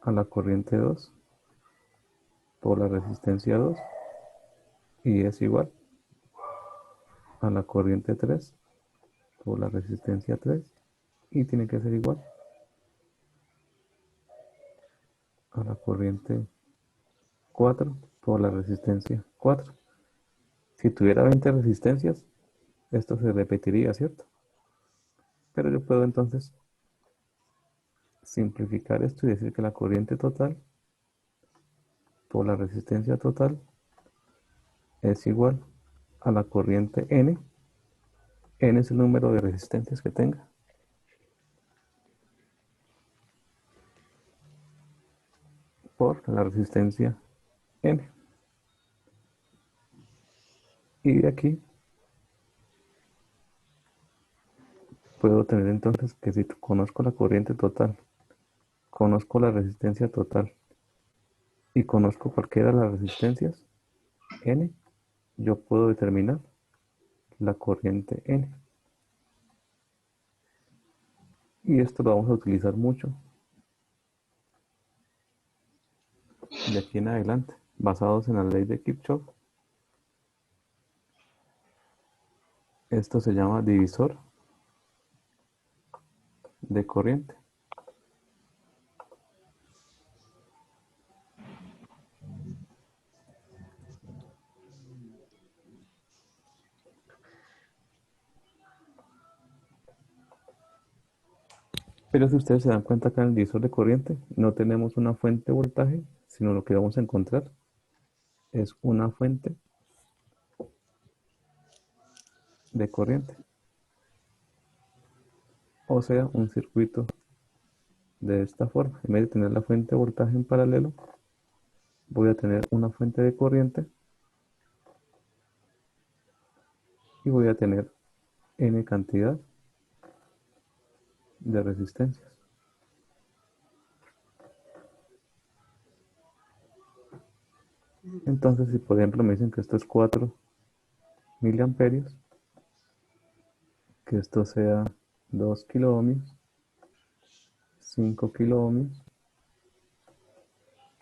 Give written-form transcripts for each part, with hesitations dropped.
a la corriente 2 por la resistencia 2 y es igual a la corriente 3 por la resistencia 3 y tiene que ser igual a la corriente 4 por la resistencia 4. Si tuviera 20 resistencias, esto se repetiría, ¿cierto? Pero yo puedo entonces simplificar esto y decir que la corriente total por la resistencia total es igual a la corriente N. N es el número de resistencias que tenga. Por la resistencia N. Y de aquí puedo tener entonces que si conozco la corriente total, conozco la resistencia total y conozco cualquiera de las resistencias N, yo puedo determinar la corriente N. Y esto lo vamos a utilizar mucho de aquí en adelante, basados en la ley de Kirchhoff. Esto se llama divisor de corriente. Pero si ustedes se dan cuenta acá en el divisor de corriente, no tenemos una fuente de voltaje, sino lo que vamos a encontrar es una fuente de corriente. O sea, un circuito de esta forma. En vez de tener la fuente de voltaje en paralelo, voy a tener una fuente de corriente y voy a tener N cantidad de resistencias. Entonces, si por ejemplo me dicen que esto es 4 miliamperios, que esto sea 2 kiloohmios, 5 kiloohmios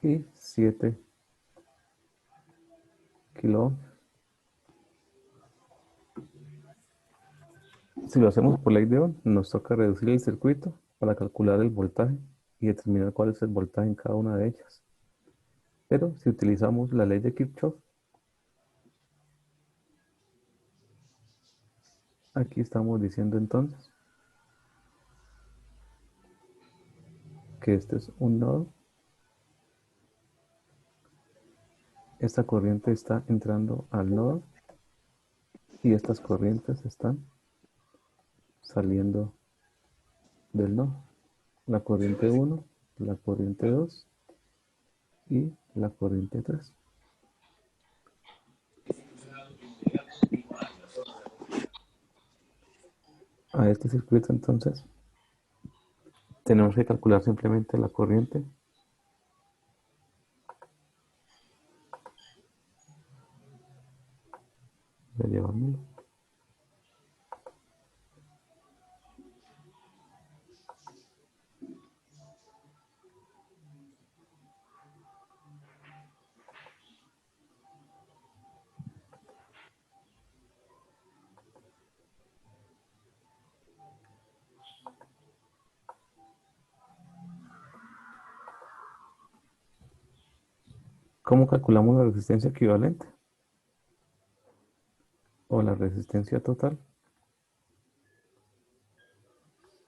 y 7 kiloohmios. Si lo hacemos por ley de Ohm, nos toca reducir el circuito para calcular el voltaje y determinar cuál es el voltaje en cada una de ellas. Pero si utilizamos la ley de Kirchhoff, aquí estamos diciendo entonces que este es un nodo. Esta corriente está entrando al nodo y estas corrientes están saliendo del nodo. La corriente 1, la corriente 2 y la corriente 3. A este circuito entonces tenemos que calcular simplemente la corriente de llevármelo. ¿Cómo calculamos la resistencia equivalente? O la resistencia total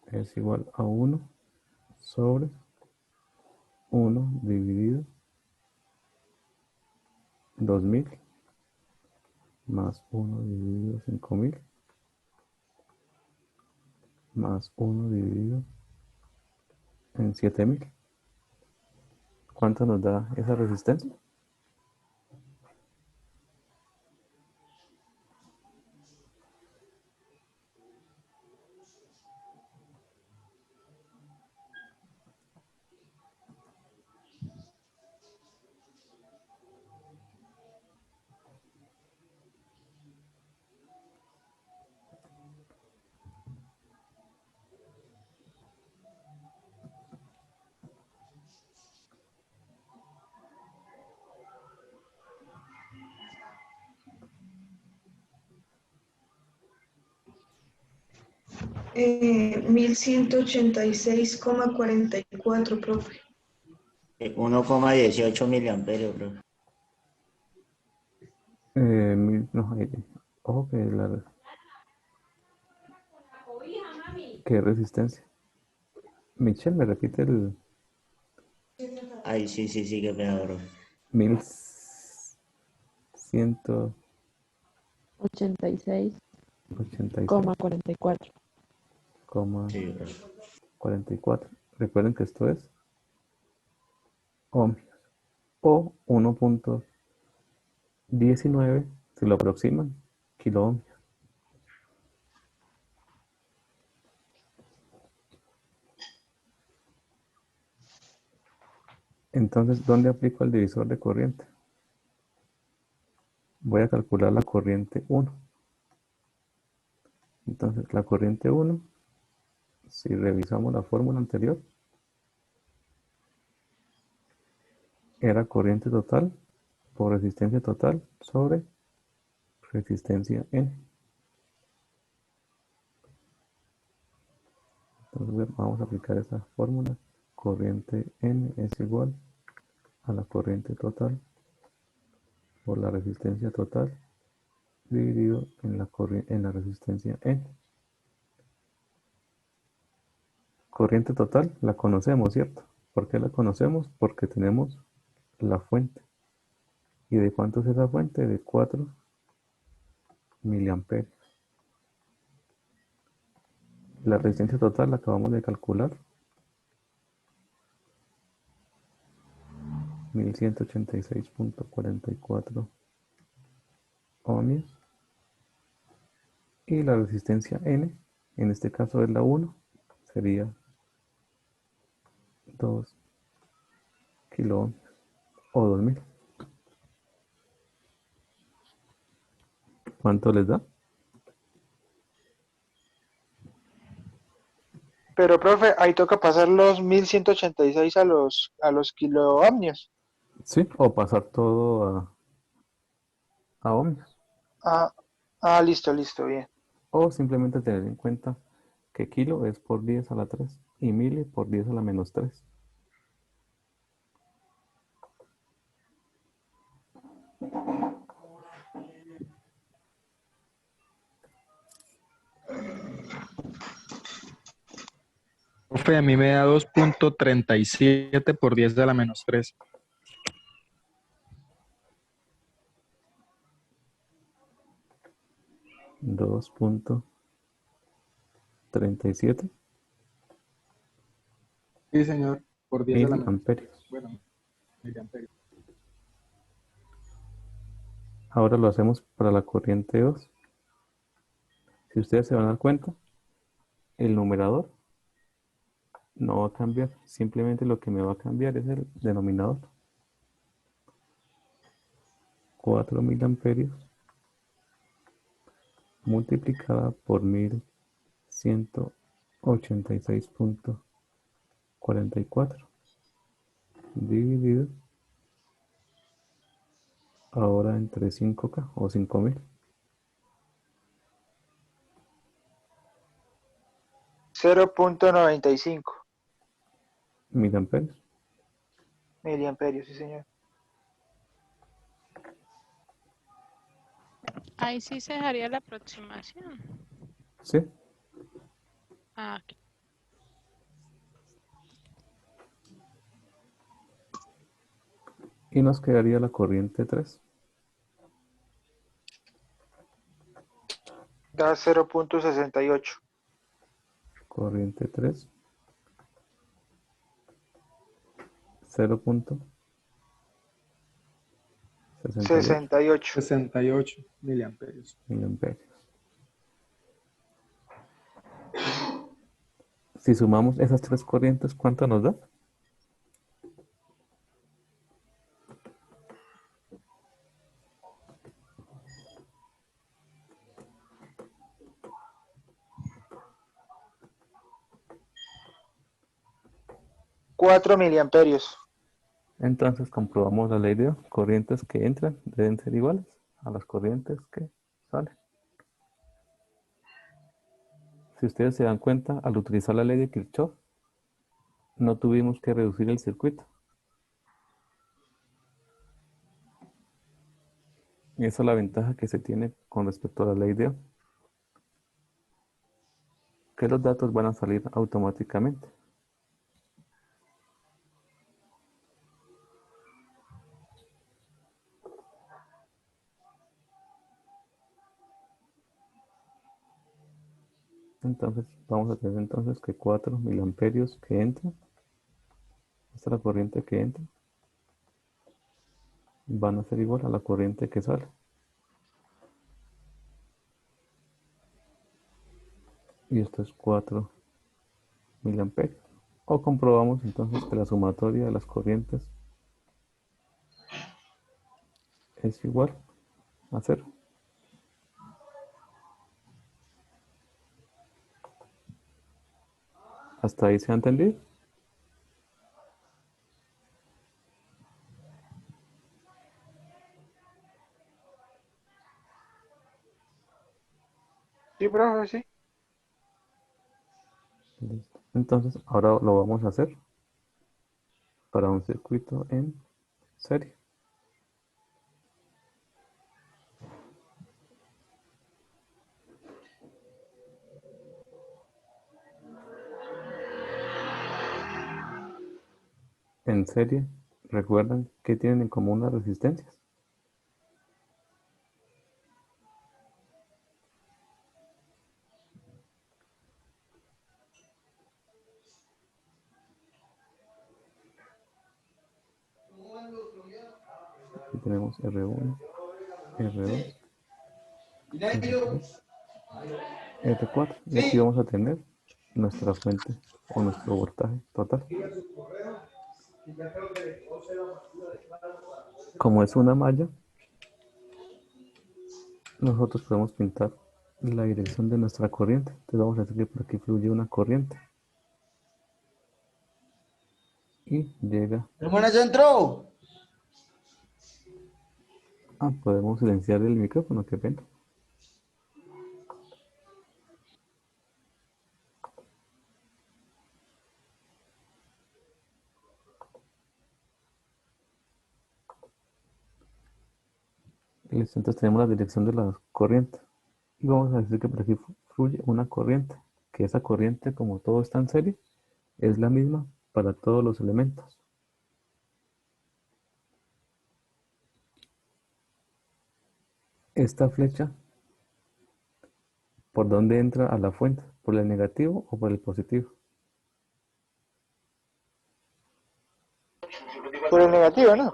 es igual a 1 sobre 1 dividido 2000 más 1 dividido 5000 más 1 dividido en 7000. ¿Cuánto nos da esa resistencia? 1186,44, profe. 1,18 miliamperios, bro. No, ojo que ¿qué resistencia? Michelle, ¿me repite el Ay, sí, sí, sí, qué pena, bro. 1186? 86,44. Sí, bro. 44. Recuerden que esto es ohmios o 1,19 si lo aproximan, kilo ohmios. Entonces, ¿dónde aplico el divisor de corriente? Voy a calcular la corriente 1. Entonces, la corriente 1, si revisamos la fórmula anterior, era corriente total por resistencia total sobre resistencia N. Entonces, vamos a aplicar esa fórmula. Corriente N es igual a la corriente total por la resistencia total dividido en la resistencia N. Corriente total la conocemos, ¿cierto? ¿Por qué la conocemos? Porque tenemos la fuente. ¿Y de cuánto es esa fuente? De 4 miliamperios. La resistencia total la acabamos de calcular. 1186,44 ohmios. Y la resistencia N, en este caso es la 1, sería 2 kilo ohmios o 2000. ¿Cuánto les da? Pero, profe, ahí toca pasar los 1186 a los kiloohmios. Sí, o pasar todo a ohmios. Ah, listo, listo, bien. O simplemente tener en cuenta que kilo es por 10 a la 3 y mili por 10 a la menos 3. Profe, a mí me da 2,37 por 10 a la menos 3. 2,37 Sí, señor, por 10 a la menos 3. miliamperios. Bueno, miliamperios. Ahora lo hacemos para la corriente 2. Si ustedes se van a dar cuenta, el numerador no va a cambiar. Simplemente lo que me va a cambiar es el denominador. 4 miliamperios multiplicada por 1186,44 dividido ahora entre 5K o 5000 0,95 miliamperios. miliamperios, sí, señor. Ahí sí se dejaría la aproximación. ¿Sí? Ah, ok. Y nos quedaría la corriente 3. Da 0,68. Corriente 3. 0,68 68. 68 miliamperios. miliamperios. Si sumamos esas tres corrientes, ¿cuánto nos da? Cuatro miliamperios. Entonces comprobamos la ley de Ohm. Corrientes que entran deben ser iguales a las corrientes que salen. Si ustedes se dan cuenta, al utilizar la ley de Kirchhoff, no tuvimos que reducir el circuito. Y esa es la ventaja que se tiene con respecto a la ley de Ohm, que los datos van a salir automáticamente. Entonces vamos a tener entonces que 4 miliamperios que entran, esta es la corriente que entra, van a ser igual a la corriente que sale. Y esto es 4 miliamperios. O comprobamos entonces que la sumatoria de las corrientes es igual a 0. ¿Hasta ahí se ha entendido? Sí, profe, sí. Listo. Entonces ahora lo vamos a hacer para un circuito en serie. En serie, ¿recuerdan qué tienen en común las resistencias? Aquí tenemos R1, R2, R3, R4. Y aquí vamos a tener nuestra fuente o nuestro voltaje total. Como es una malla, nosotros podemos pintar la dirección de nuestra corriente. Entonces vamos a decir que por aquí fluye una corriente y llega. Hermana, ya entró. Podemos silenciar el micrófono, qué pena. Listo, entonces tenemos la dirección de la corriente. Y vamos a decir que por aquí fluye una corriente. Que esa corriente, como todo está en serie, es la misma para todos los elementos. Esta flecha, ¿por dónde entra a la fuente? ¿Por el negativo o por el positivo? Por el negativo, ¿no?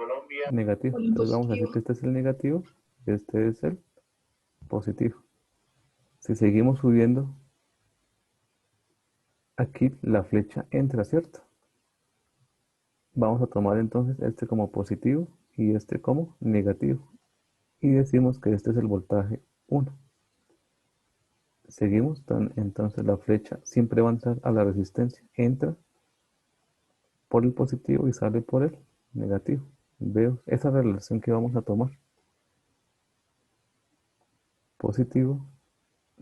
Negativo. Entonces vamos a decir que este es el negativo y este es el positivo. Si seguimos subiendo, aquí la flecha entra, ¿cierto? Vamos a tomar entonces este como positivo y este como negativo. Y decimos que este es el voltaje 1. Seguimos, entonces la flecha siempre va a entrar a la resistencia. Entra por el positivo y sale por el negativo. Veo esa relación que vamos a tomar. Positivo,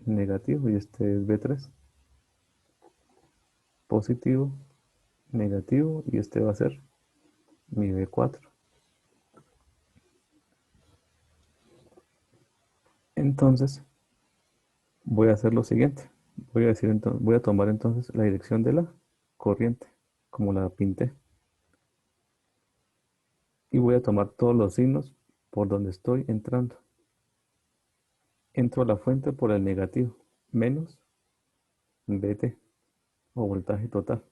negativo, y este es B3. Positivo, negativo, y este va a ser mi B4. Entonces, voy a hacer lo siguiente. Voy a tomar entonces la dirección de la corriente, como la pinté. Y voy a tomar todos los signos por donde estoy entrando. Entro a la fuente por el negativo, menos VT, o voltaje total,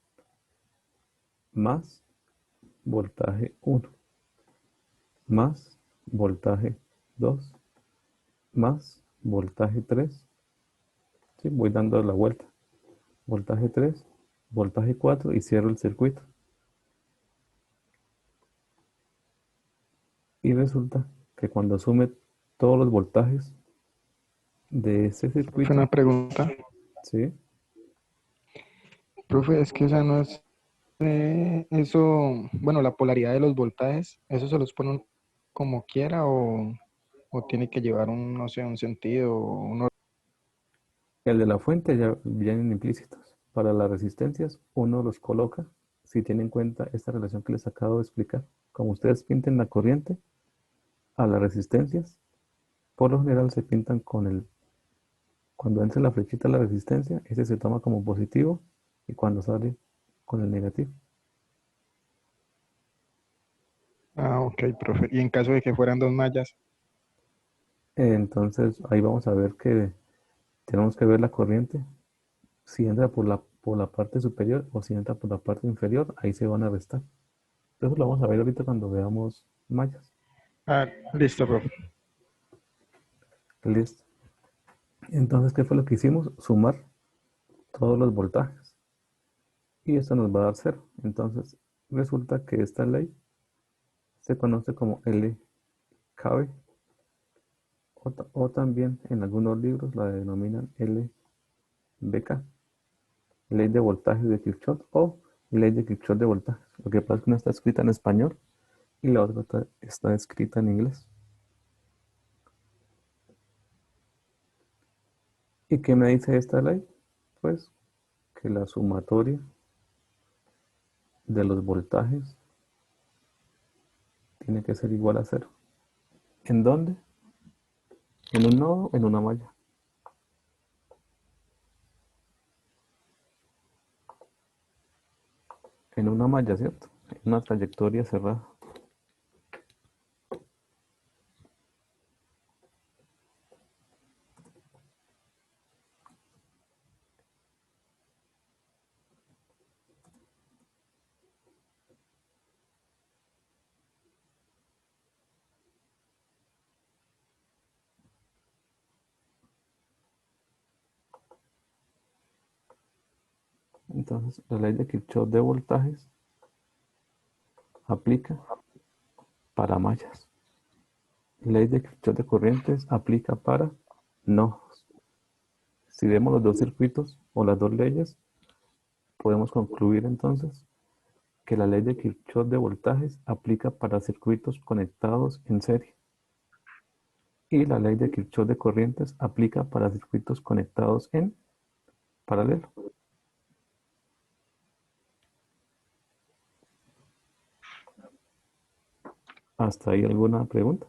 más voltaje 1, más voltaje 2, más voltaje 3. ¿Sí? Voy dando la vuelta. Voltaje 3, voltaje 4 y cierro el circuito. Y resulta que cuando sume todos los voltajes de ese circuito, Una pregunta. ¿sí? Profe, es que esa no es eso, bueno, la polaridad de los voltajes, ¿eso se los pone como quiera o tiene que llevar un, no sé, un sentido? El de la fuente ya vienen implícitos. Para las resistencias, uno los coloca si tiene en cuenta esta relación que les acabo de explicar. Como ustedes pinten la corriente, a las resistencias, por lo general se pintan con cuando entre la flechita a la resistencia, ese se toma como positivo y cuando sale con el negativo. Ah, ok, profe. Y en caso de que fueran dos mallas, Entonces ahí vamos a ver que tenemos que ver la corriente, si entra por la parte superior o si entra por la parte inferior, ahí se van a restar. Eso lo vamos a ver ahorita cuando veamos mallas. ah, listo, profe. Listo. Entonces, ¿qué fue lo que hicimos? Sumar todos los voltajes. Y esto nos va a dar cero. Entonces, resulta que esta ley se conoce como LKB. O también en algunos libros la denominan LBK. Ley de voltajes de Kirchhoff o ley de Kirchhoff de voltajes. Lo que pasa es que una está escrita en español y la otra está escrita en inglés. ¿Y qué me dice esta ley? Pues que la sumatoria de los voltajes tiene que ser igual a cero. ¿En dónde? En un nodo, en una malla. En una malla, ¿cierto? En una trayectoria cerrada. Entonces, la ley de Kirchhoff de voltajes aplica para mallas. Ley de Kirchhoff de corrientes aplica para nodos. Si vemos los dos circuitos o las dos leyes, podemos concluir entonces que la ley de Kirchhoff de voltajes aplica para circuitos conectados en serie y la ley de Kirchhoff de corrientes aplica para circuitos conectados en paralelo. ¿Hasta ahí alguna pregunta?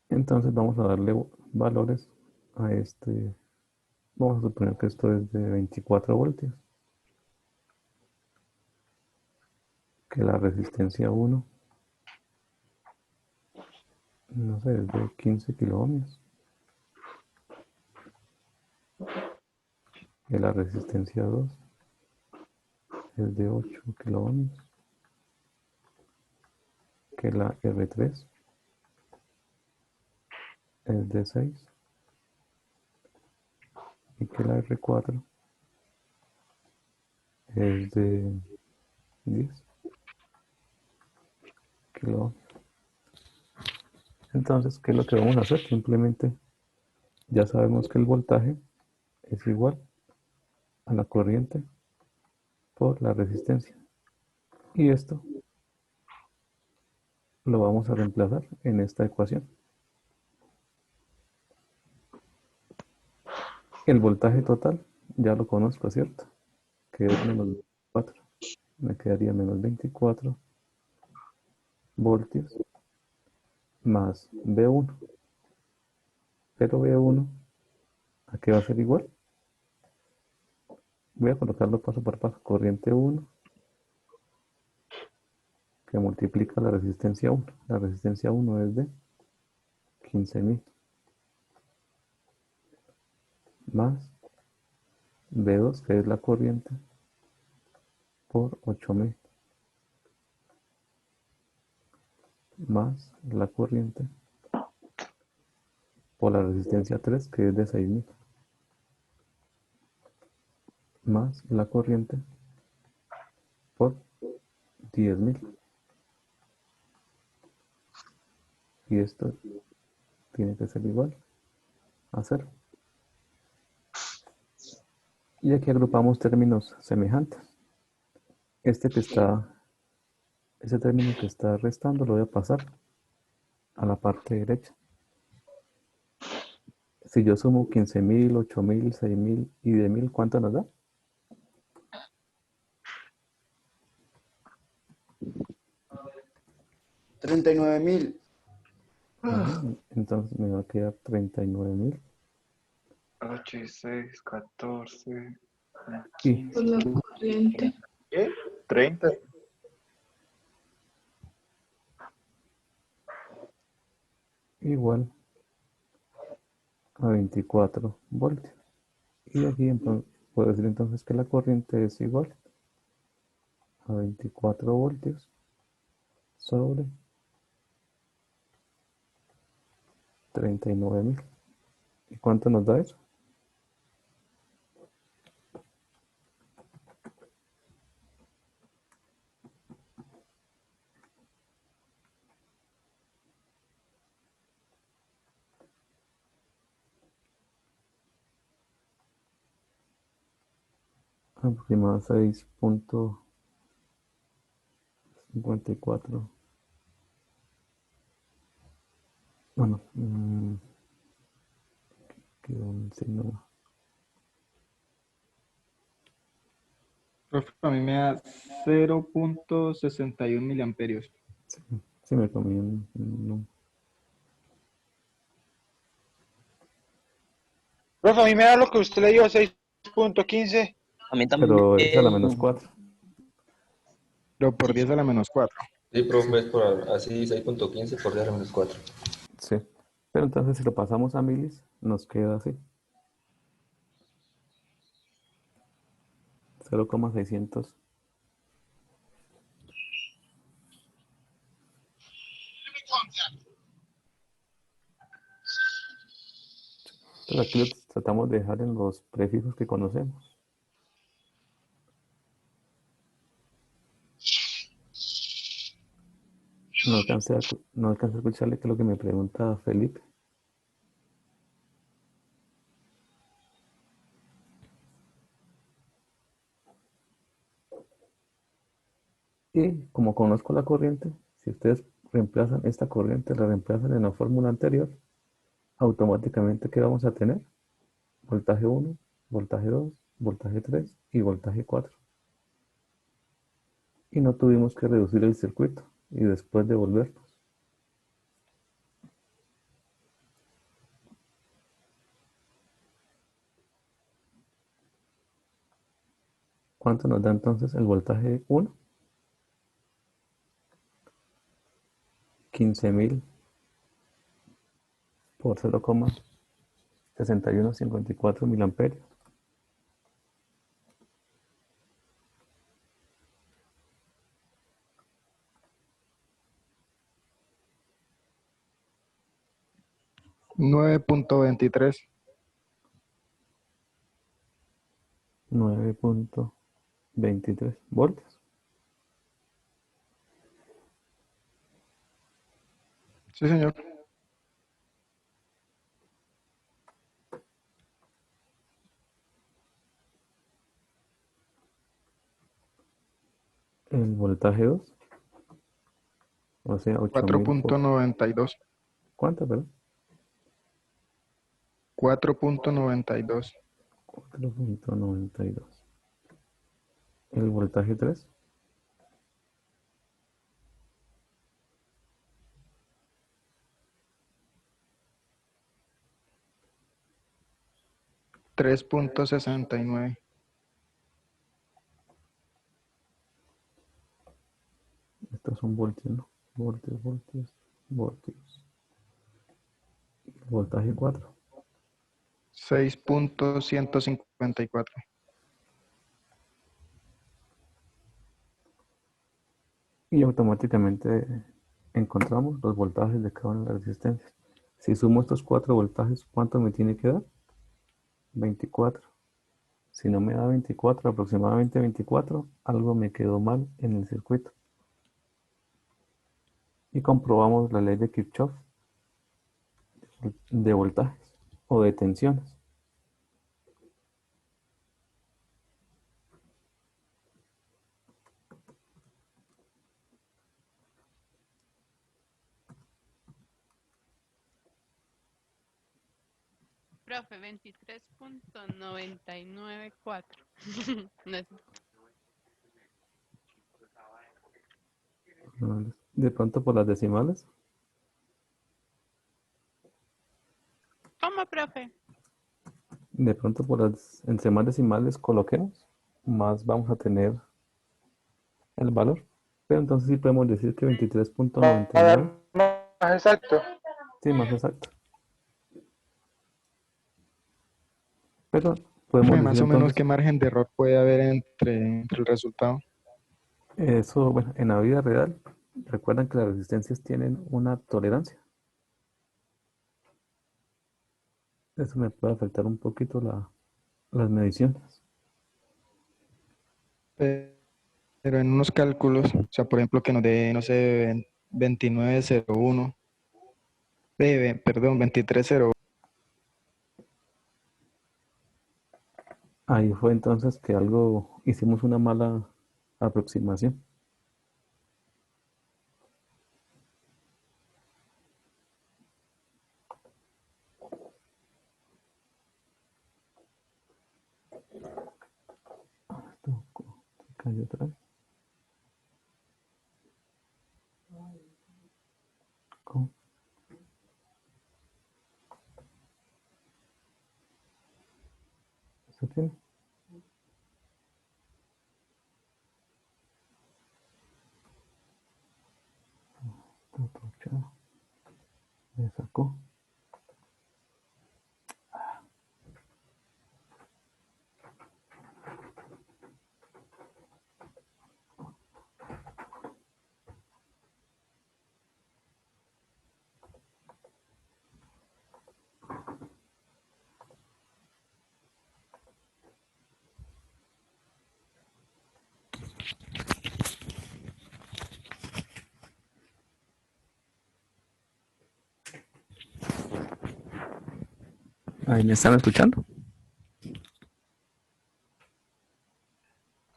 Entonces vamos a darle valores a este. Vamos a suponer que esto es de 24 voltios. Que la resistencia 1, no sé, es de 15 kiloohmios. Que la resistencia 2 es de 8 kiloohmios. Que la R3 es de 6 y que la R4 es de 10 kiloohmios. Entonces, ¿qué es lo que vamos a hacer? Simplemente ya sabemos que el voltaje es igual a la corriente por la resistencia. Y esto lo vamos a reemplazar en esta ecuación. El voltaje total ya lo conozco, ¿cierto? Que es menos 24. Me quedaría menos 24 voltios más V1. Pero V1, ¿a qué va a ser igual? Voy a colocarlo paso por paso. Corriente 1 que multiplica la resistencia 1. La resistencia 1 es de 15.000 más V2, que es la corriente, por 8.000 más la corriente por la resistencia 3, que es de 6.000 más la corriente por 10.000. Y esto tiene que ser igual a 0. Y aquí agrupamos términos semejantes. Este que está, ese término que está restando lo voy a pasar a la parte derecha. Si yo sumo 15.000, 8.000, 6.000 y 10.000, ¿cuánto nos da? 39.000. Entonces me va a quedar 39.000 8 y 6, 14, y 15. Por la corriente. ¿Qué? 30. igual a 24 voltios. Y aquí entonces, puedo decir entonces que la corriente es igual a 24 voltios sobre 39.000. ¿Y cuánto nos da eso? Aproximado 6.54. Bueno, quedó un signo. Profe, a mí me da 0.61 miliamperios. Sí, sí me comí Profe, a mí me da lo que usted le dio, 6.15. A mí también. pero es a la -4. Pero por 10 a la -4. Sí, profe, es por así 6.15 por 10 a la -4. Sí. Pero entonces si lo pasamos a milis, nos queda así. 0,600. Entonces aquí lo tratamos de dejar en los prefijos que conocemos. No alcancé a escucharle qué es lo que me pregunta Felipe. Y como conozco la corriente, si ustedes reemplazan esta corriente, la reemplazan en la fórmula anterior, automáticamente ¿qué vamos a tener? Voltaje 1, voltaje 2, voltaje 3 y voltaje 4. Y no tuvimos que reducir el circuito y después devolvernos. ¿Cuánto nos da entonces el voltaje 1? 15.000 por 0,6154 miliamperios. $9.23. 9.23 voltios. Sí, señor. El voltaje 2, o sea, 8.000 por... 4.92. ¿Cuánto, perdón? 4.92. 4.92. El voltaje 3, 3.69. estos son voltios, ¿no? Voltios, voltios, voltios. El voltaje 4, 6.154. y automáticamente encontramos los voltajes de cada una de las resistencias. Si sumo estos 4 voltajes, ¿cuánto me tiene que dar? 24. Si no me da 24, aproximadamente 24, algo me quedó mal en el circuito. Y comprobamos la ley de Kirchhoff de voltajes o de tensiones. profe, 23.994. No es- De pronto por las decimales. ¿Cómo, profe? De pronto por las, entre más decimales coloquemos, más vamos a tener el valor. Pero entonces sí podemos decir que Va a dar 23.99, más exacto. sí, más exacto. Pero podemos Profe, decir más o menos qué entonces, margen de error puede haber entre el resultado. eso, bueno, en la vida real, recuerdan que las resistencias tienen una tolerancia. Eso me puede afectar un poquito las mediciones. Pero en unos cálculos, o sea, por ejemplo, que nos dé, no sé, 2901, perdón, 2301. Ahí fue entonces que algo, hicimos una mala aproximación. Esto se cayó otra vez. ¿Cómo? ¿Eso tiene? Otro chavo. Me sacó. Ahí me están escuchando.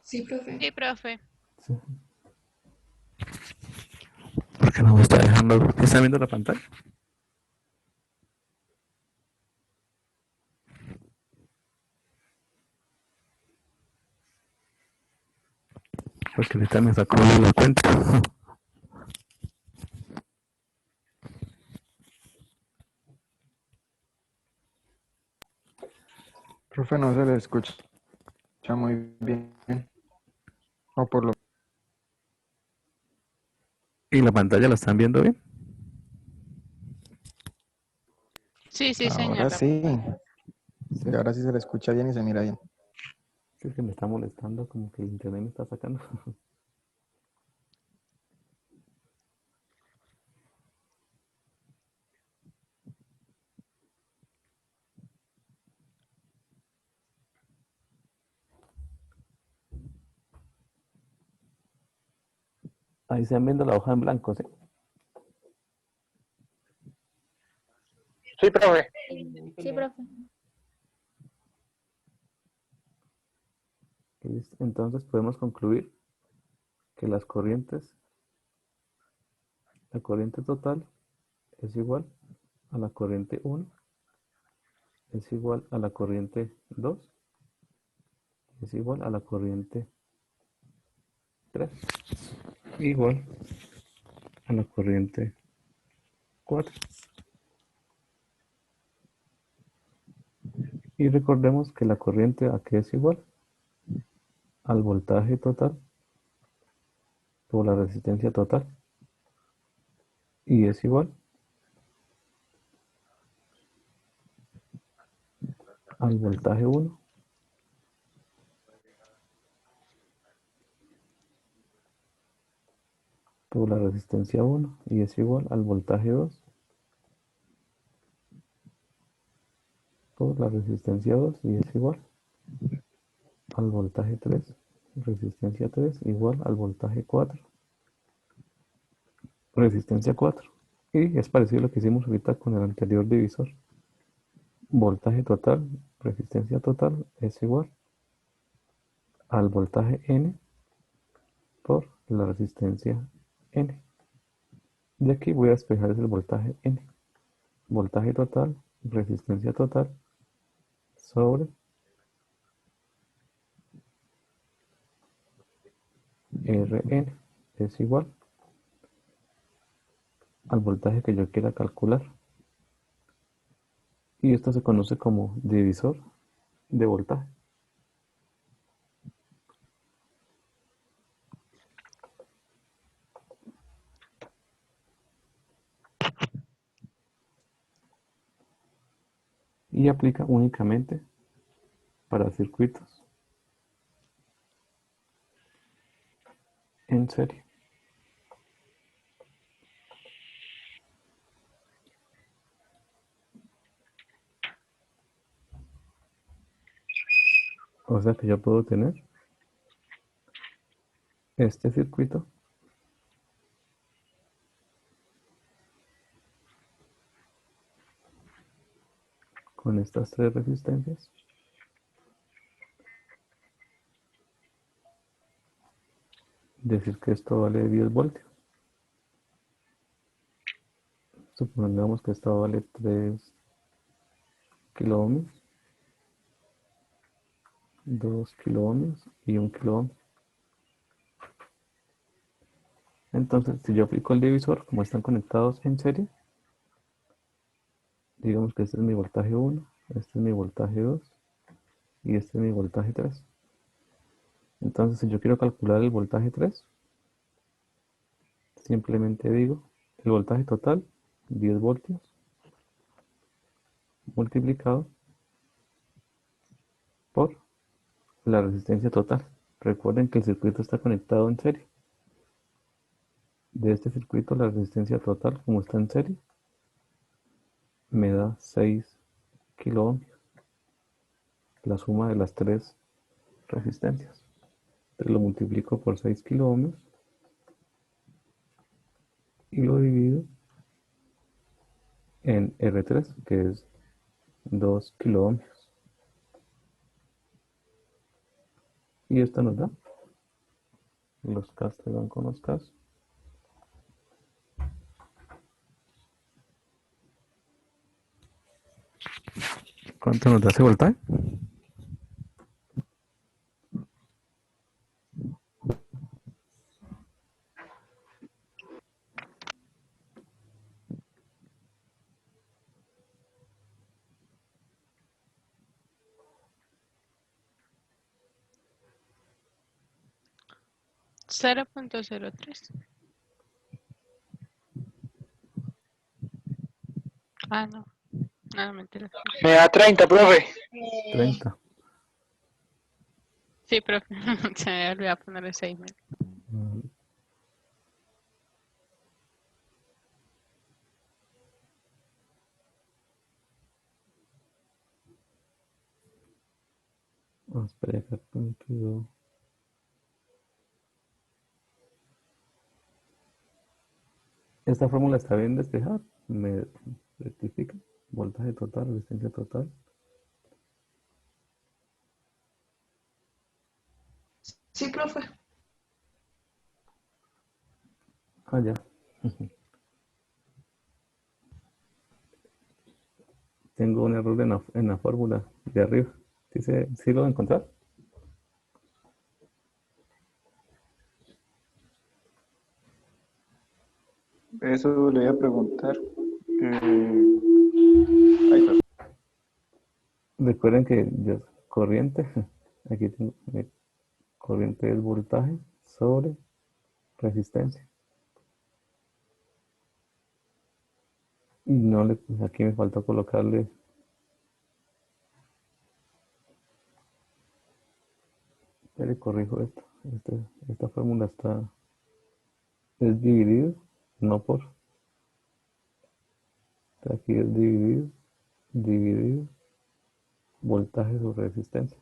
Sí, profe. Sí. Porque no me está dejando. ¿Está viendo la pantalla? Porque ahorita me sacó la cuenta. Profe, no se le escucha muy bien. O por lo ¿Y la pantalla la están viendo bien? Sí, sí, ahora señora. sí. Sí, ahora sí se le escucha bien y se mira bien. Sí, es que me está molestando, como que el internet me está sacando. Ahí están viendo la hoja en blanco, ¿sí? Sí, profe. Sí, profe. Listo. Entonces podemos concluir que las corrientes, la corriente total es igual a la corriente 1, es igual a la corriente 2, es igual a la corriente 3, igual a la corriente 4. Y recordemos que la corriente a qué es igual al voltaje total por la resistencia total, y es igual al voltaje 1 por la resistencia 1, y es igual al voltaje 2 por la resistencia 2, y es igual al voltaje 3, resistencia 3 igual al voltaje 4, resistencia 4. Y es parecido a lo que hicimos ahorita con el anterior divisor. Voltaje total, resistencia total es igual al voltaje N por la resistencia N. De aquí voy a despejar el voltaje N. Voltaje total, resistencia total, sobre Rn es igual al voltaje que yo quiera calcular. Y esto se conoce como divisor de voltaje. Y aplica únicamente para circuitos en serie. O sea que yo puedo tener este circuito con estas tres resistencias. Decir que esto vale 10 voltios. Supongamos que esto vale 3 kilo ohmios, 2 kilo ohmios y 1 kilo ohm. Entonces, si yo aplico el divisor, como están conectados en serie, digamos que este es mi voltaje 1, este es mi voltaje 2 y este es mi voltaje 3. Entonces, si yo quiero calcular el voltaje 3, simplemente digo el voltaje total, 10 voltios, multiplicado por la resistencia total. Recuerden que el circuito está conectado en serie. De este circuito, la resistencia total, como está en serie, me da 6 kilo ohmios, la suma de las tres resistencias. Entonces lo multiplico por 6 kilo ohmios y lo divido en R3, que es 2 kilo ohmios. Y esto nos da los K se van con los K. ¿Cuánto nos da ese voltaje? Cero punto cero tres. Ah, no. No, mentira. Me da 30, profe. 30. Sí, profe. Se me olvidó ponerle 6. Espera acá, punto. Esta fórmula está bien despejada. Me rectifica. Voltaje total, resistencia total. Sí, profe. Ah, ya. Tengo un error en la fórmula de arriba. ¿Sí lo voy a encontrar? Eso le voy a preguntar. Ahí está. Recuerden que yo, corriente, aquí tengo corriente es voltaje sobre resistencia. Y no le, pues aquí me faltó colocarle, ya le corrijo esto. Esta fórmula es dividido, no por. Aquí es dividido, voltaje sobre resistencia.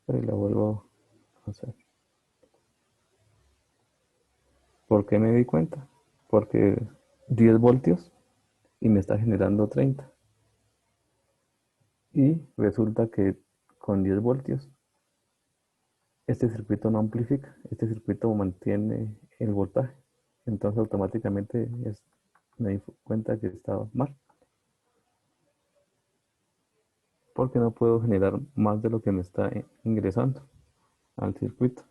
Y la vuelvo a hacer. ¿Por qué me di cuenta? Porque 10 voltios y me está generando 30. Y resulta que con 10 voltios Este circuito no amplifica, este circuito mantiene el voltaje. Entonces automáticamente me di cuenta que estaba mal. Porque no puedo generar más de lo que me está ingresando al circuito.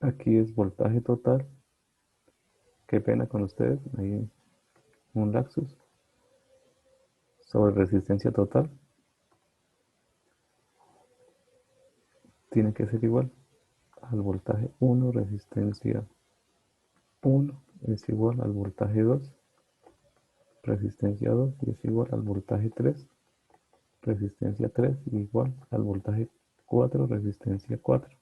Aquí es voltaje total. Qué pena con ustedes, hay un lapsus. Sobre resistencia total. Tiene que ser igual al voltaje 1, resistencia 1 es igual al voltaje 2, resistencia 2 y es igual al voltaje 3, resistencia 3 igual al voltaje 4, resistencia 4.